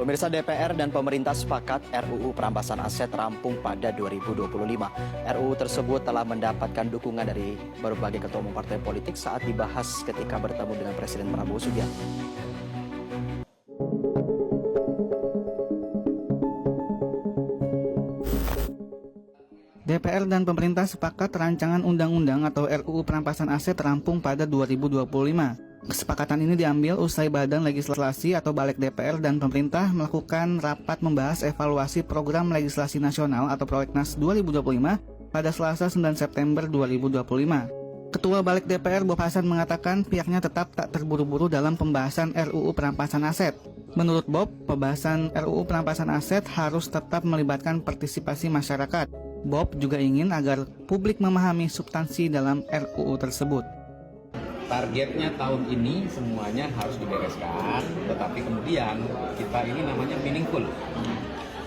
Pemirsa, DPR dan pemerintah sepakat RUU Perampasan Aset rampung pada 2025. RUU tersebut telah mendapatkan dukungan dari berbagai ketua umum partai politik saat dibahas ketika bertemu dengan Presiden Prabowo Subianto. DPR dan pemerintah sepakat rancangan undang-undang atau RUU Perampasan Aset rampung pada 2025. Kesepakatan ini diambil usai Badan Legislasi atau Balik DPR dan pemerintah melakukan rapat membahas evaluasi program legislasi nasional atau Prolegnas 2025 pada Selasa 9 September 2025. Ketua Balik DPR Bob Hasan mengatakan pihaknya tetap tak terburu-buru dalam pembahasan RUU Perampasan Aset. Menurut Bob, pembahasan RUU Perampasan Aset harus tetap melibatkan partisipasi masyarakat. Bob juga ingin agar publik memahami substansi dalam RUU tersebut. Targetnya tahun ini semuanya harus dibereskan, tetapi kemudian kita ini namanya meaningful.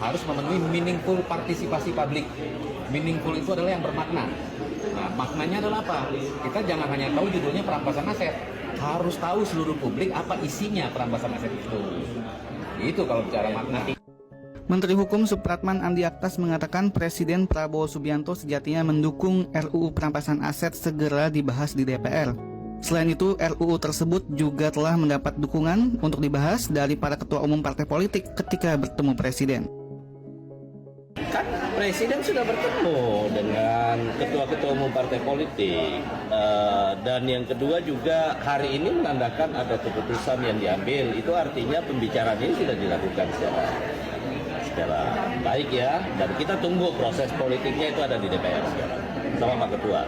Harus memenuhi meaningful partisipasi publik. Meaningful itu adalah yang bermakna. Nah, maknanya adalah apa? Kita jangan hanya tahu judulnya perampasan aset, harus tahu seluruh publik apa isinya perampasan aset itu. Itu kalau bicara makna. Menteri Hukum Supratman Andi Aktas mengatakan Presiden Prabowo Subianto sejatinya mendukung RUU Perampasan Aset segera dibahas di DPR. Selain itu, RUU tersebut juga telah mendapat dukungan untuk dibahas dari para ketua umum partai politik ketika bertemu Presiden. Kan Presiden sudah bertemu dengan ketua-ketua umum partai politik, dan yang kedua juga hari ini menandakan ada keputusan yang diambil. Itu artinya pembicaraan ini sudah dilakukan secara baik ya, dan kita tunggu proses politiknya itu ada di DPR sekarang sama Pak Ketua.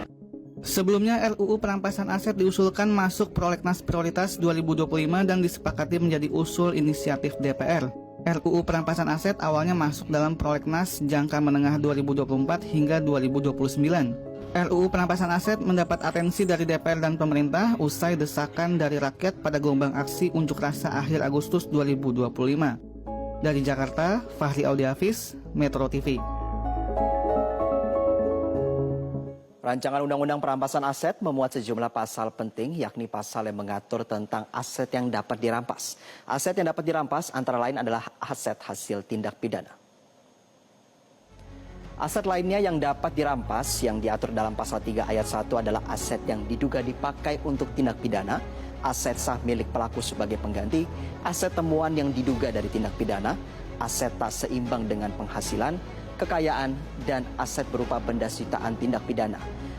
Sebelumnya RUU Perampasan Aset diusulkan masuk Prolegnas Prioritas 2025 dan disepakati menjadi usul inisiatif DPR. RUU Perampasan Aset awalnya masuk dalam Prolegnas jangka menengah 2024 hingga 2029. RUU Perampasan Aset mendapat atensi dari DPR dan pemerintah usai desakan dari rakyat pada gelombang aksi unjuk rasa akhir Agustus 2025. Dari Jakarta, Fahri Audiavis, Metro TV. Rancangan Undang-Undang Perampasan Aset memuat sejumlah pasal penting, yakni pasal yang mengatur tentang aset yang dapat dirampas. Aset yang dapat dirampas antara lain adalah aset hasil tindak pidana. Aset lainnya yang dapat dirampas yang diatur dalam pasal 3 ayat 1 adalah aset yang diduga dipakai untuk tindak pidana, aset sah milik pelaku sebagai pengganti, aset temuan yang diduga dari tindak pidana, aset tak seimbang dengan penghasilan, kekayaan, dan aset berupa benda sitaan tindak pidana.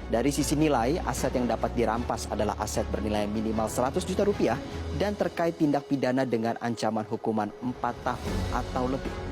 Dari sisi nilai, aset yang dapat dirampas adalah aset bernilai minimal 100 juta rupiah dan terkait tindak pidana dengan ancaman hukuman 4 tahun atau lebih.